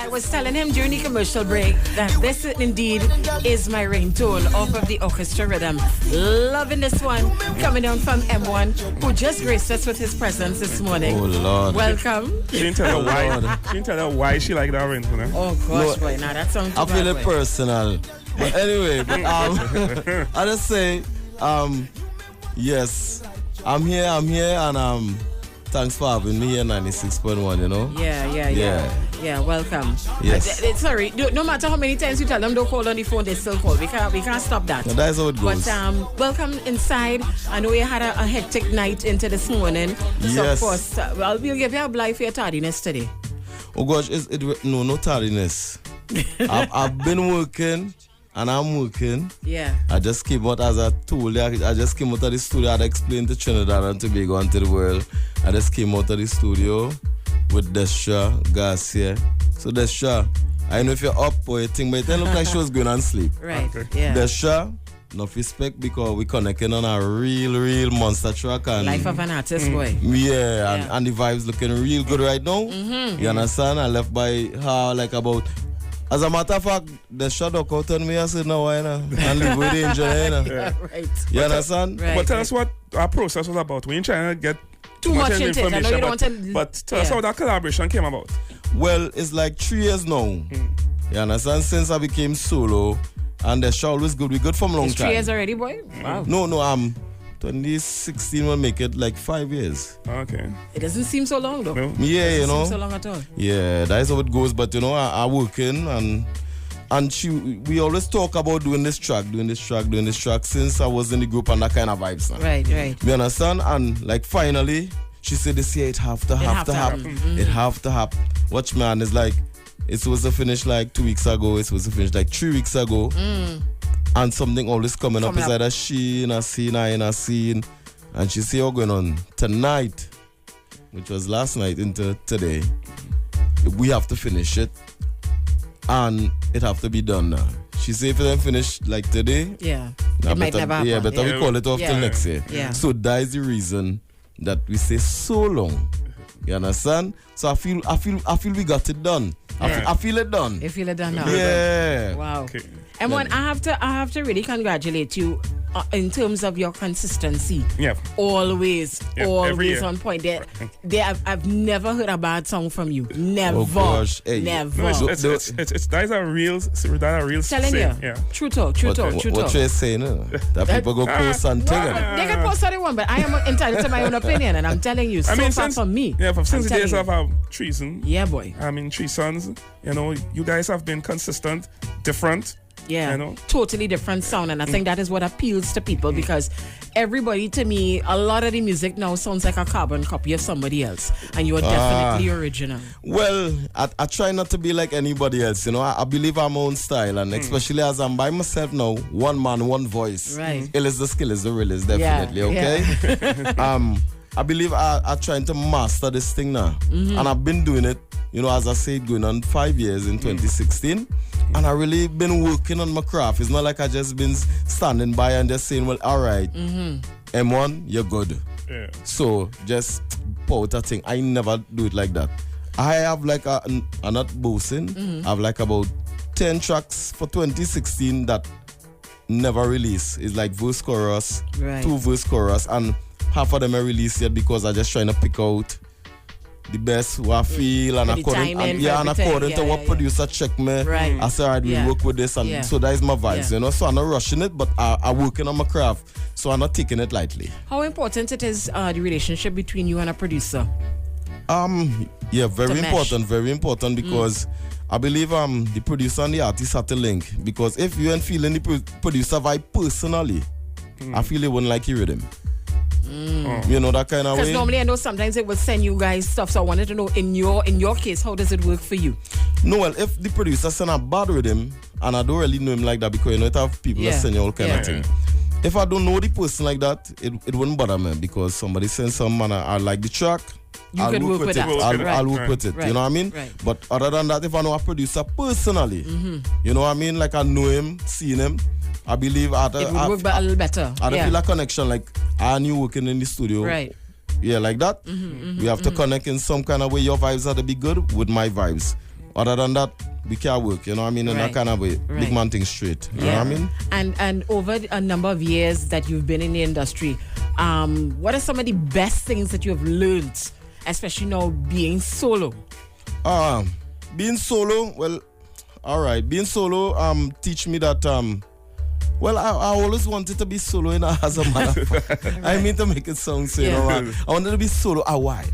I was telling him during the commercial break that this indeed is my ringtone off of the orchestra rhythm. Loving this one coming down from M1, who just graced us with his presence this morning. Oh, Lord. Welcome. She didn't tell her why. She didn't tell her why she liked that ringtone. Oh, gosh, boy. Now that sounds I feel it personal. But anyway, I just say, yes, I'm here, and thanks for having me here, 96.1, you know? Yeah, welcome. Yes. Sorry, no matter how many times you tell them don't call on the phone, they still call. We can't stop that. No, that's how it goes. But welcome inside. I know you had a hectic night into this morning. Yes. So, of course, we'll give you a blight for your tardiness today. Oh, gosh, no tardiness. I've been working. And I'm working. Yeah. I just came out, as I told you, I just came out of the studio. I explained to Trinidad and Tobago and to the world. I just came out of the studio with Destra Garcia. So Destra, I don't know if you're up or you think, but it looked like she was going on sleep. Right, okay. Yeah. Destra, enough respect because we connecting on a real monster track. And life of an artist, boy. Yeah, and the vibes looking real good right now. You understand? I left by her like about... As a matter of fact, the shut up out on me. I said, no, why not? And live with the engineer. Yeah, right. You understand? Right. But tell us what our process was about. We ain't trying to get too much into it. I know you don't want to... But tell us how that collaboration came about. Well, it's like 3 years now. You understand? Since I became solo. And the show always good. We good from a long it's time. 3 years already, boy? Wow. No, 2016 will make it like 5 years. Okay. It doesn't seem so long, though. No? Yeah, you know. It doesn't seem so long at all. Yeah, that is how it goes. But, you know, I working and we always talk about doing this track since I was in the group and that kind of vibes now. Right. You understand? And like finally, she said this year it have to happen. It have to happen. Watch man, it's like, it was supposed to finish like 2 weeks ago. It was supposed to finish like 3 weeks ago. And something always coming up. It's either she in a scene, I in a scene. And she see what's going on tonight, which was last night into today. We have to finish it. And it have to be done now. She say if it don't finish like today, it might never happen. Yeah, better we call it off till next year. Yeah. So that is the reason that we say so long. You understand? So I feel we got it done. I feel it done. You feel it done now? Yeah. Wow. Okay. And one, I have to really congratulate you in terms of your consistency. Yeah. Always on point. I've never heard a bad song from you. Never. Oh gosh. Hey. Never. No, that is a real telling you. Yeah. True talk. What you're saying? That people go post and thing. They can post what they want, but I am entitled to my own opinion, and I'm telling you, from me. Yeah, since the days of our treason. Yeah, boy. I mean, 3 Sons. You know, you guys have been consistent, different. Yeah, you know? Totally different sound, and I think that is what appeals to people because everybody, to me, a lot of the music now sounds like a carbon copy of somebody else, and you are definitely original. Well, I try not to be like anybody else, you know. I believe I'm my own style, and especially as I'm by myself now, one man, one voice. Right. Ill is the skill, is the real is definitely, okay? I believe I'm trying to master this thing now, and I've been doing it, you know, as I said, going on 5 years in 2016. And I really been working on my craft. It's not like I just been standing by and just saying, well, all right, M1, you're good. Yeah. So just pour out a thing. I never do it like that. I have like I'm not boasting. I have like about 10 tracks for 2016 that never release. It's like verse chorus, 2 verse chorus, and half of them are released yet because I'm just trying to pick out the best what I feel and according to what producer check me. I say, all right, we work with this, and so that is my vibes, you know. So I'm not rushing it, but I'm working on my craft, so I'm not taking it lightly. How important it is the relationship between you and a producer? Yeah, very important because I believe the producer and the artist have to link, because if you ain't feeling the producer vibe personally, I feel they wouldn't like you with him. You know, that kind of way. Because normally I know sometimes it will send you guys stuff, so I wanted to know in your case, how does it work for you? No, well, if the producer send a bad rhythm, and I don't really know him like that, because you know it have people that send you all kind of thing. If I don't know the person like that, it wouldn't bother me, because somebody sends some and I like the track. I'll work with it. I'll work with it. You know what I mean? Right. But other than that, if I know a producer personally, you know what I mean? Like I know him, seen him, I believe it would work a little better. I feel a connection, like I knew working in the studio. Right. Yeah, like that. We have to connect in some kind of way. Your vibes have to be good with my vibes. Other than that, we can't work, you know what I mean? In that kind of way. Right. Big man thing straight. You know what I mean? And over a number of years that you've been in the industry, what are some of the best things that you have learned, especially now being solo? Being solo, well, all right. Being solo teach me that well, I always wanted to be solo, you know, as a matter of fact. I mean to make it sound so, you know, I wanted to be solo a while.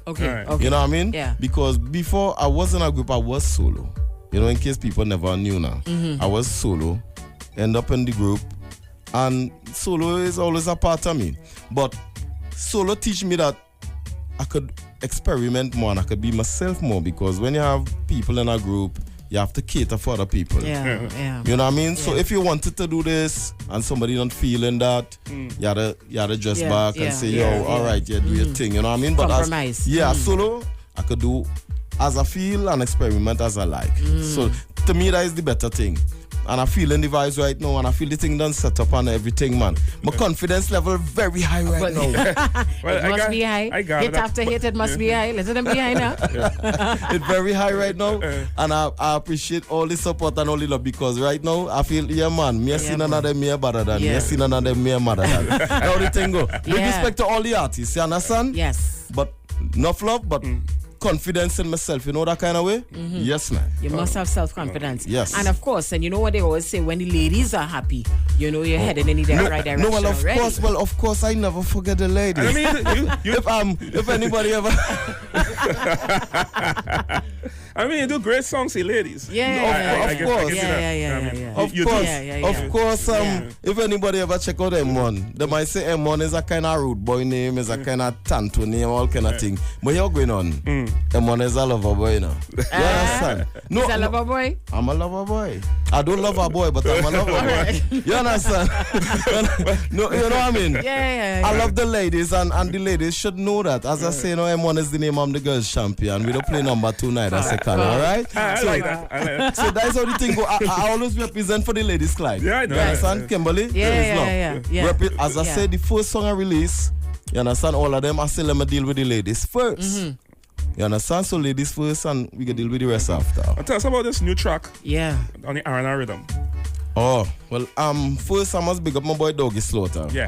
Okay. Right. Okay. You know what I mean? Yeah. Because before I was in a group, I was solo. You know, in case people never knew now. I was solo, end up in the group, and solo is always a part of me. But solo teach me that I could experiment more and I could be myself more, because when you have people in a group, you have to cater for other people. Yeah. You know what I mean? So if you wanted to do this and somebody not feeling that, you had to dress back and say, all right, do your thing. You know what I mean? But compromise. Solo, I could do as I feel and experiment as I like. So to me, that is the better thing. And I feel in the vibes right now, and I feel the thing done set up and everything, man. My confidence level very high right now. Well, it must be high. Hit after hit, it must be high. Let them be high now. It's very high right now, and I appreciate all the support and all the love, because right now I feel, man, me seen another me better than me seen another me mother than. How the thing go? With respect to all the artists, you understand? Yes. But enough love, but confidence in myself, you know, that kind of way? Yes, man. You must have self-confidence. Yes. And of course, and you know what they always say, when the ladies are happy, you know you're heading in the right direction. No, well, of already. course, of course, I never forget the ladies. I mean, if anybody ever, I mean, you do great songs, ladies. Of course. If anybody ever check out M1, they might say M1 is a kind of rude boy name, is a kind of tanto name, all kind of thing. But you're going on. M1 is a lover boy now. You understand? No, is a lover boy? I'm a lover boy. I don't love a boy, but I'm a lover boy. You understand? No, you know what I mean? Yeah. I love the ladies, and the ladies should know that. As I say, M1 is the name of the girls' champion. We don't play number 2 night as a all right? I like that. So that's how the thing go. I always represent for the ladies, Clyde. Yeah, I know. You understand, Kimberly? Yeah. As I said, the first song I release, you understand, all of them, I say, let me deal with the ladies first. You understand? So ladies first, and we can deal with the rest after. Tell us about this new track. Yeah. On the R&R rhythm. Oh, well, first I must big up my boy Doggy Slaughter. Yeah.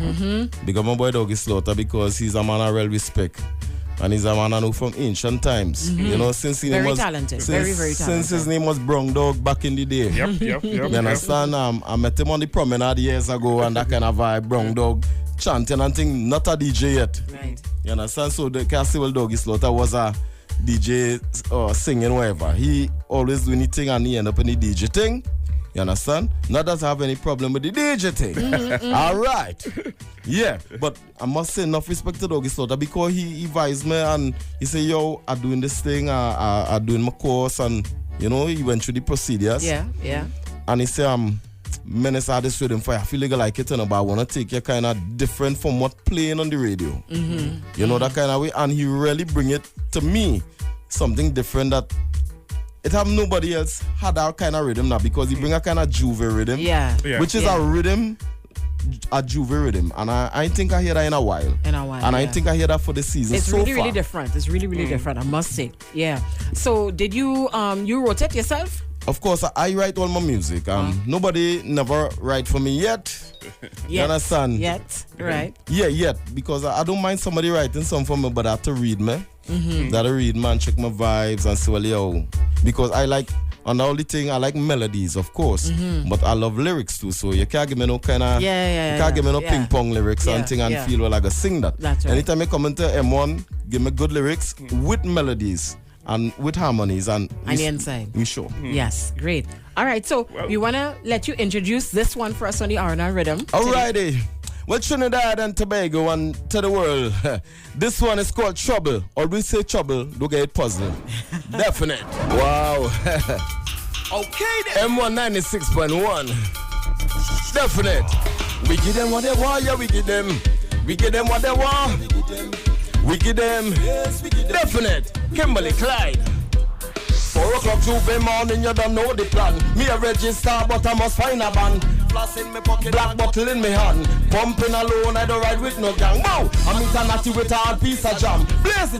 Big up my boy Doggy Slaughter, because he's a man I well respect. And he's a man I know from ancient times. You know, since his name was talented. very talented. Since his name was Brown Dog back in the day. Yep. You understand? I met him on the promenade years ago, and that kind of vibe, Brown Dog chanting and thing, not a DJ yet. Right. You understand? So the Carnival Doggy Slaughter was a DJ singing whatever. He always do anything and he end up in the DJ thing. You understand? Not that I have any problem with the DJ thing. All right. Yeah, but I must say enough respect to Doggy Slaughter, because he advised me and he said, yo, I'm doing this thing, I'm doing my course, and, you know, he went through the procedures. Yeah. And he said, Menace had this rhythm for you. I feel like it, but I want to take you kind of different from what playing on the radio. You know, that kind of way. And he really bring it to me, something different that it have nobody else had that kind of rhythm now, because he bring a kind of juve rhythm, which is a rhythm, a juve rhythm, and I think I hear that in a while. And I think I hear that for the season. It's so really, far. really different. It's really, really different, I must say. Yeah. So did you you wrote it yourself? Of course, I write all my music. Nobody never write for me yet. You understand? Yet, right? Yeah, yet. Because I don't mind somebody writing something for me, but I have to read me. Gotta read, man, check my vibes and see, well, yo. Because I like, on all the thing, I like melodies, of course. But I love lyrics too, so you can't give me no kind of, you can't give me no ping pong lyrics and thing and feel well I gotta sing that. That's right. Anytime you come into M1, give me good lyrics with melodies and with harmonies and the inside. We sure. Yes, great. All right, so we want to let you introduce this one for us on the R&R rhythm. Alrighty. Well, Trinidad and Tobago and to the world. This one is called Trouble. Or we say Trouble, don't get it puzzled. Definite. Wow. Okay then. M1 96.1. Definite. We give them what they want, yeah, we give them. We give them what they want. We give them. Yes, we give them. Definite. Kimberly, Clyde. 4 o'clock Tuesday morning, you don't know the plan. Me a register, but I must find a band. Black bottle in my hand, pumping alone, I don't ride with no gang. Wow, I'm international with a hard piece of jam. Blaze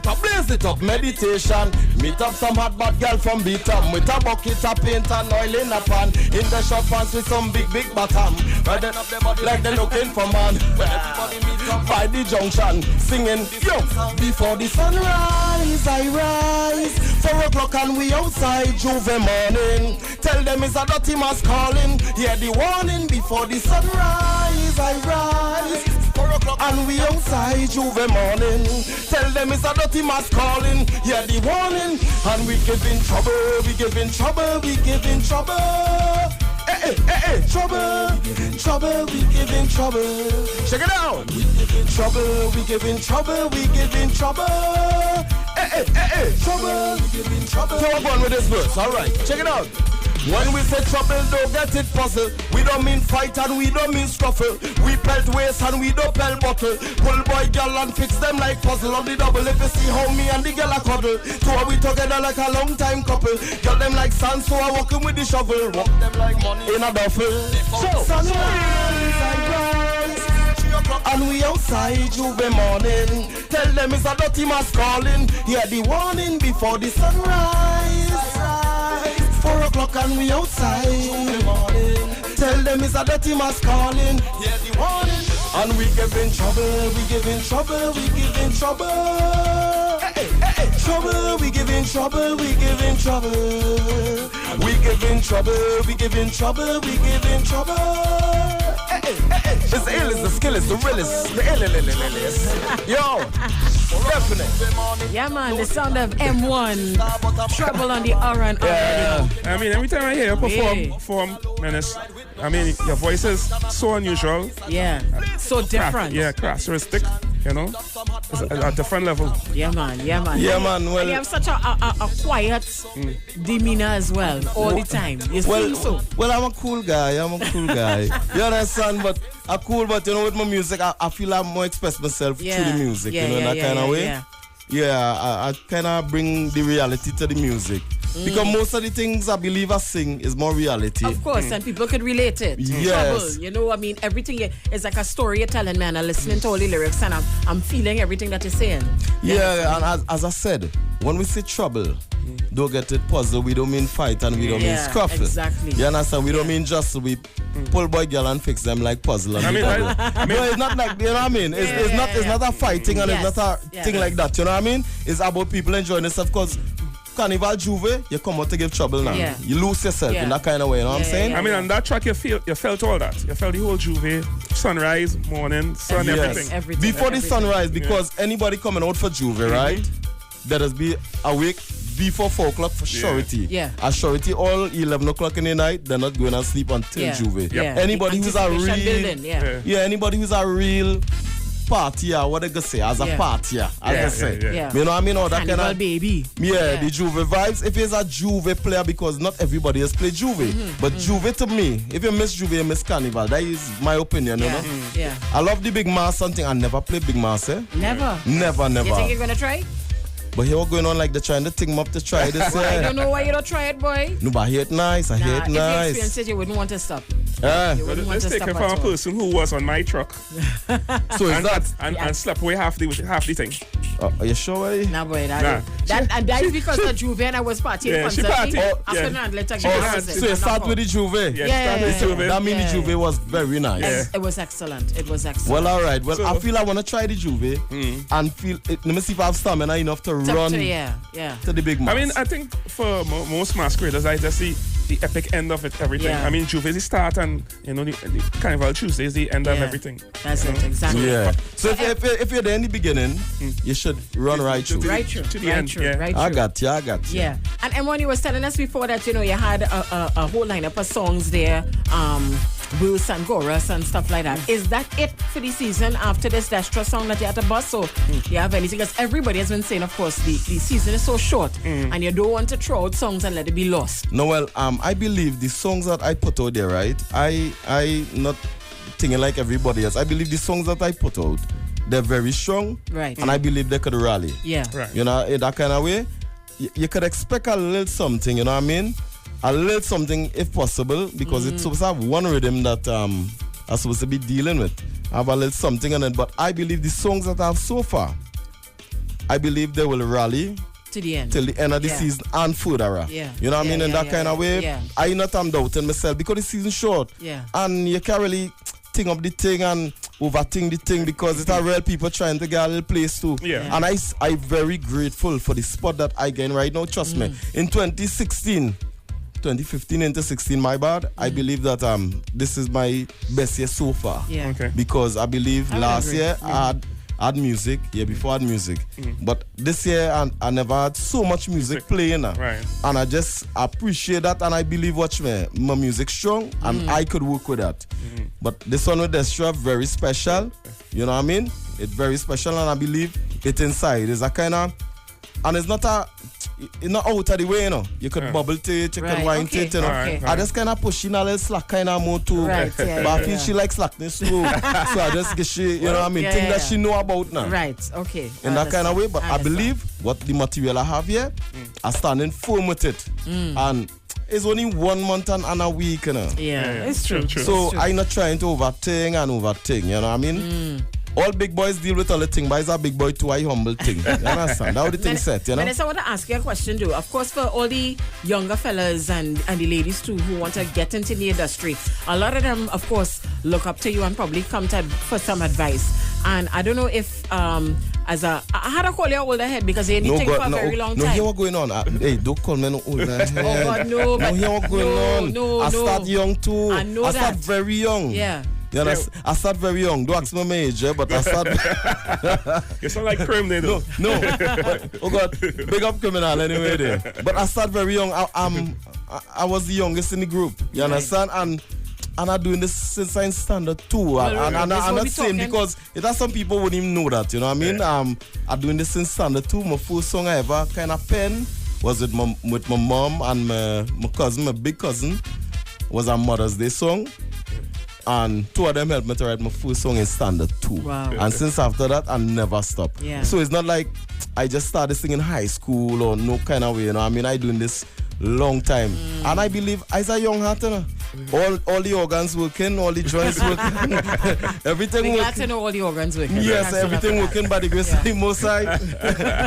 it up, meditation. Meet up some hot bad girl from Beatam with a bucket of paint and oil in a pan. In the short pants with some big bottom. Riding up the body like they're looking for man. Everybody meet up by the junction, singing, yo, before the sunrise, I rise. 4 o'clock and we outside Juve morning. Tell them it's a dirty mask calling. Hear the warning, before the sunrise, I rise. 4 o'clock and we outside Juve morning. Tell them it's a dirty mask calling. Hear the warning, and we giving trouble, we giving trouble, we giving trouble. Trouble, we giving trouble. Check it out. We giving trouble, we giving trouble, we giving trouble. Trouble, we giving trouble. So I'm going with this verse, alright, check it out. When we say trouble, don't get it puzzle. We don't mean fight and we don't mean scuffle. We pelt waist and we don't pelt bottle. Pull boy girl and fix them like puzzle on the double. If you see how me and the girl are cuddle, two are we together like a long time couple. Girl them like sand, so I walking with the shovel. Walk them like money in a duffel. So sunrise, I rise, and we outside Juve morning. Tell them it's a dirty mask calling. Hear the warning before the sunrise. 4 o'clock and we outside Juve morning. Tell them it's a dirty mask calling. Hear the warning. And we giving trouble, we giving trouble, we giving trouble. Trouble, we giving trouble, we giving trouble. We giving trouble, we giving trouble, we giving trouble. It's the illest, the skillest, the realest, the illest. Yo, definitely. Yeah, man, the sound of M1. Trouble on the R&R. Yeah. I mean, every time I hear you perform, Menace, I mean, your voice is so unusual. Yeah, so different. Characteristic, you know. It's a different level. Yeah, man. Yeah, man. Well, and you have such a quiet demeanor as well, all the time. You seem so. Well, I'm a cool guy. You understand? But I'm cool, but you know, with my music, I feel I more express myself through the music, you know, in that kind of way. Yeah, I kind of bring the reality to the music. Because most of the things I believe I sing is more reality. Of course, and people could relate it. Yes. Trouble, you know, I mean, everything is like a story you're telling, man. I'm listening to all the lyrics and I'm feeling everything that you're saying. Yeah, and as I said, when we say trouble, don't get it puzzled. We don't mean fight and we don't mean scuffle. Exactly. You understand? We don't mean just we pull boy girl and fix them like puzzle. I mean, no, it's not like, you know what I mean? It's not a fighting and it's not a thing like that. You know what I mean? It's about people enjoying themselves because Carnival Juve, you come out to give trouble now. Yeah. You lose yourself in that kind of way, you know what I'm saying? I mean, on that track, you felt all that. You felt the whole Juve, sunrise, morning, sun, everything. Before the sunrise, because anybody coming out for Juve, right? There does be awake before 4 o'clock for surety. Yeah. At surety, all 11 o'clock in the night, they're not going to sleep until Juve. Yeah. Anybody who's a real... anybody who's a real... partier, what they gonna say, as a partier, as they say. You know what I mean? Or that kind of baby. The Juve vibes. If he's a Juve player, because not everybody has played Juve. But Juve to me, if you miss Juve, you miss Carnival. That is my opinion, you know? I love the Big Mass something. I never played Big Mass, eh? Never. Never. You think you're gonna try? But here we're going on like they're trying to think up to try this. I don't know why you don't try it, boy. No, but I hear it nice. If you experience it, you wouldn't want to stop. Let's take it from a person who was on my truck. So is that and slept away half the thing. Are you sure? Nah, boy. That is because the Juve and I was partying constantly. After that, let's so you start with the Juve? That means the Juve was very nice. It was excellent. Well, all right. Well, I feel I want to try the Juve and feel. Let me see if I have stamina enough to run to the Big Mass. I mean, I think for most masqueraders, I just see the epic end of it, everything. I mean, Juve is the start and, you know, the Carnival Tuesday is the end of everything. That's it, exactly. Yeah. So if you're there in the beginning, you should run right through. To the end. I got you. Yeah. And Emoni was telling us before that, you know, you had a whole lineup of songs there, Bruce and Gorus and stuff like that. Is that it for the season after this Destra song that you had to bust? So you have anything? Because everybody has been saying, of course, the season is so short and you don't want to throw out songs and let it be lost. No, well, I believe the songs that I put out there, right? I not thinking like everybody else. I believe the songs that I put out, they're very strong. Right. And I believe they could rally. Yeah. Right. You know, in that kind of way, you could expect a little something, you know what I mean? a little something if possible, because it's supposed to have one rhythm that I'm supposed to be dealing with. I have a little something in it, but I believe the songs that I have so far, I believe they will rally to the end, till the end of the season and further. Yeah. You know what I mean? In that kind of way, I not am doubting myself because the season short. Yeah. And you can't really think of the thing and overthink the thing because it's a real people trying to get a little place too. Yeah. And I very grateful for the spot that I get right now. Trust me. In 2015 into 16, my bad. I believe that this is my best year so far. Yeah. Okay. Because I believe last year I had music, before I had music. But this year I never had so much music playing. Right. And I just appreciate that, and I believe, watch me, my music's strong and I could work with that. But this one with Destra, very special. You know what I mean? It's very special, and I believe it's inside. It's a kind of, and it's not out of the way, you know. You could bubble to it, you could wind to it, you know. Right. I just kind of pushing a little slack kind of more too. Right, But I feel she likes slackness too. So I just get she, you know what I mean, thing that she know about now. Right, okay. In that kind of way, but I believe what the material I have here, I'm standing firm with it. And it's only 1 month and a week, you know. Yeah, it's true. So I'm not trying to overthink, you know what I mean? All big boys deal with all the thing, but it's a big boy too, I humble thing. You understand? That's how the thing set, you know? Vanessa, I want to ask you a question too. Of course, for all the younger fellas and the ladies too who want to get into the industry, a lot of them, of course, look up to you and probably come for some advice. And I don't know if, I had to call you older head because you need to for a very long time. No, hear what going on. Hey, don't call me no older head. Oh, God, no. No, hear what going on. No. I start young too. I know I start very young. Yeah. You know, I start very young. Don't ask me my age, but I start. You sound like Crim, they do. No. But, oh God, big up criminal anyway there. But I start very young. I was the youngest in the group. You understand? And I'm doing this since I'm standard 2. And I'm not saying because it has some people wouldn't even know that. You know what I mean? I'm doing this since standard 2. My first song I ever kind of penned was with my mom and my cousin, my big cousin. Was a Mother's Day song. And 2 of them helped me to write my first song in standard 2. Wow. And since after that, I never stopped. Yeah. So it's not like I just started singing high school or no kind of way, you know. I mean, I doing this long time. And I believe as a young heart, you know, all the organs working, all the joints working, everything working. To know all the organs working. Yes, everything working by the grace of the Most High.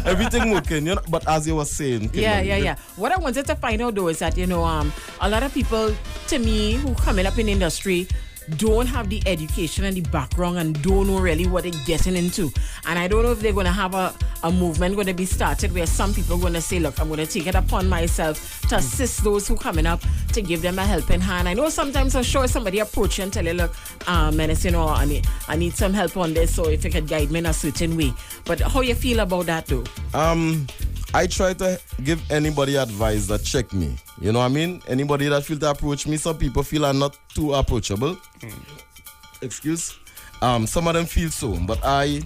Everything working, you know. But as you were saying, Kimberly, Yeah. What I wanted to find out though is that, you know, a lot of people, to me, who coming up in the industry, don't have the education and the background and don't know really what they're getting into. And I don't know if they're going to have a movement going to be started where some people are going to say, look, I'm going to take it upon myself to assist those who coming up, to give them a helping hand. I know sometimes I'm sure somebody approach you and tell you, look, Menace, you know, I need some help on this, so if you could guide me in a certain way. But how you feel about that though? I try to give anybody advice that check me. You know what I mean? Anybody that feel to approach me, some people feel I'm not too approachable. Excuse. Some of them feel so, but I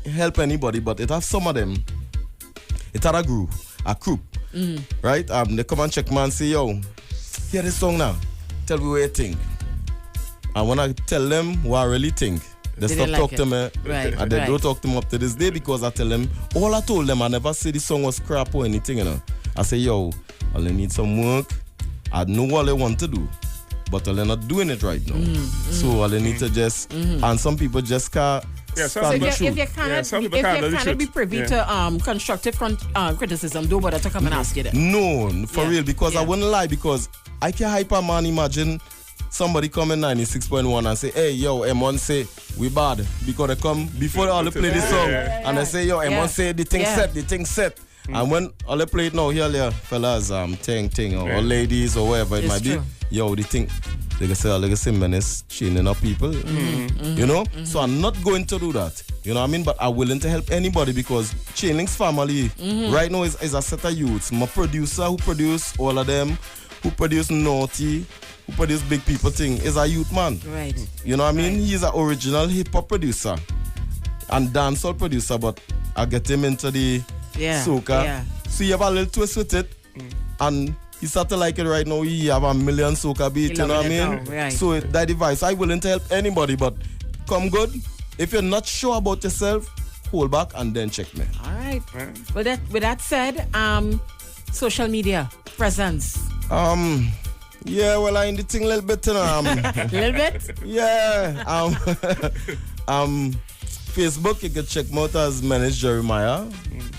help anybody, but it has some of them. It had a group, right? They come and check me and say, yo, hear this song now. Tell me what you think. And when I tell them what I really think, they stop talking to me. Right, and they don't talk to me up to this day because I tell them, all I told them, I never say the song was crap or anything, you know. I say, yo, I need some work. I know what I want to do, but they're not doing it right now. So I need to just, and some people just can't. Yeah, So if you cannot be privy to constructive criticism, don't bother to come and ask you that. No, for real, because I wouldn't lie, because I can hype a man, imagine somebody come in 96.1 and say, hey, yo, M1 say, we bad. Because they come before all they play this song. And they say, yo, M1 say, the thing set. And when all they play it now, here, fellas, thing, or ladies, or whatever it might be, yo, the thing, they can say, Menace, chaining up people. You know? So I'm not going to do that. You know what I mean? But I'm willing to help anybody because Chainlink's family right now is a set of youths. My producer who produce all of them, who produce Naughty, who produce Big People thing, is a youth man. Right. You know what I mean? He's an original hip-hop producer and dancehall producer, but I get him into the soca. Yeah. So you have a little twist with it, and he started to like it right now. He have 1 million soca beats, you know what I mean? Right. So that device, I'm willing to help anybody, but come good. If you're not sure about yourself, hold back and then check me. All right. With that said, social media presence? Yeah, well, I in the thing a little bit, you know. Little bit? Yeah. Facebook, you can check me out as Menace Jeremiah.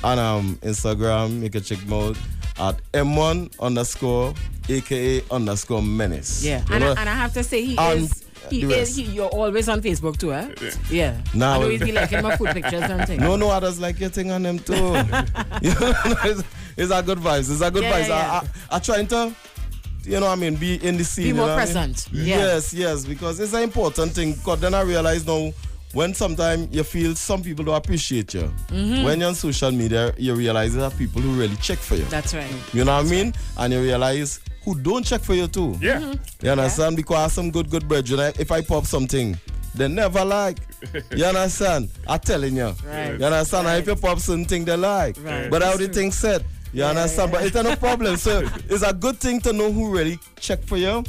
And Instagram, you can check me out at M1_AKA_Menace. Yeah. And I have to say, you're always on Facebook too, eh? Yeah. Now, I know he'd be liking my food pictures and things. No, others like your thing on them too. It's a good vibes. It's a good vibes. Yeah. I trying to, you know what I mean, be in the scene. Be more present. Yeah. Yes, because it's an important thing. Because then I realize now, when sometimes you feel some people don't appreciate you, when you're on social media, you realize there are people who really check for you. That's right. You know what I mean? And you realize who don't check for you too. Yeah. You understand? Because some good brethren, if I pop something, they never like. You understand? I'm telling you. Right. You understand? Right. If you pop something, they like. Right. But how the thing said. You understand? But it's no problem. So it's a good thing to know who really check for you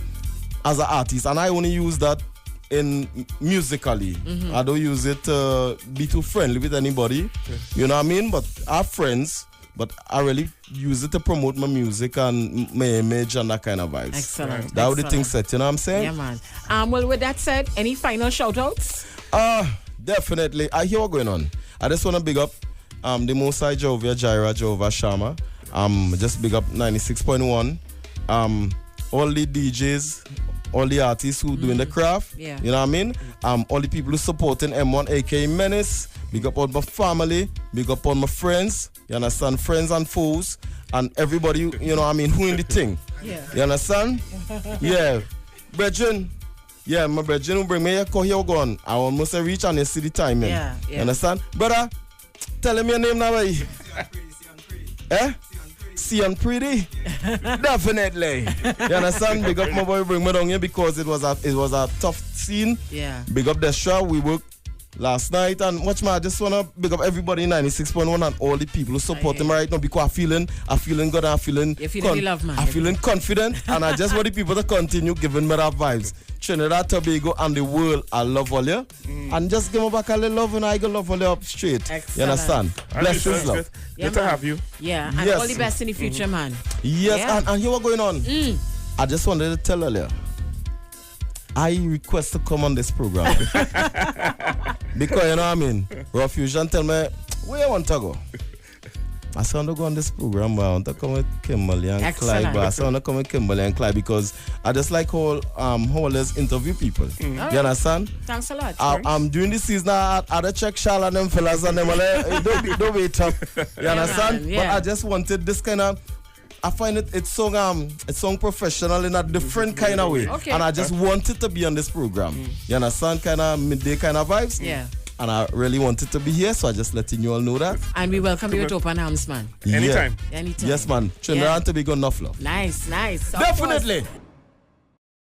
as an artist. And I only use that in musically. I don't use it to be too friendly with anybody. You know what I mean? But I have friends, but I really use it to promote my music and my image and that kind of vibes. Excellent. That's how the thing set, you know what I'm saying? Yeah, man. Well, with that said, any final shout-outs? Definitely. I hear what's going on. I just want to big up the Mosai Jovia, Jaira, Jova, Shama. Just big up 96.1. All the DJs, all the artists who doing the craft. Yeah. You know what I mean? All the people who supporting M1 aka Menace. Big up all my family. Big up all my friends. You understand? Friends and foes. And everybody, you know what I mean, who in the thing. Yeah. You understand? Yeah. Brethren. Yeah, my brethren who bring me here, here gone. I almost reach and you see the timing. Yeah. You understand? Brother, tell him your name now. Eh? Sion Pretty? Definitely. You understand? Big up my boy, bring me down here because it was a tough scene. Yeah. Big up Destra. We worked last night and watch me. I just wanna big up everybody in 96.1 and all the people who support him right now because I'm feeling good and I'm feeling You're feeling the love, man. I'm feeling confident and I just want the people to continue giving me that vibes. Trinidad, Tobago and the world, I love all you. And just give me back a little love and I go love all you up straight. Excellent. You understand? Blessings, love. Yeah, Good to have you. Yeah, and Yes. all the best in the future, man. Yes, Yeah. and here what's going on. I just wanted to tell earlier. I request to come on this program. Because you know what I mean? Raw Fusion tell me, where you want to go? I said, I want to go on this program, but I want to come with Kimberly and Excellent. Clyde. But I said, I want to come with Kimberly and Clyde because I just like how let's interview people. You understand? Thanks a lot. I'm doing this season, I had to check Charlotte and them fellas and them, don't wait up. You understand? Man, yeah. But I just wanted this kind of, I find it's song professional in a different kind of way. Okay. And I just wanted to be on this program. You understand? Kind of midday kind of vibes. Yeah. And I really wanted to be here, so I just letting you all know that. And we welcome you with open arms, man. Anytime. Yes, man. Trinidad and Tobago, enough love. Nice. Definitely.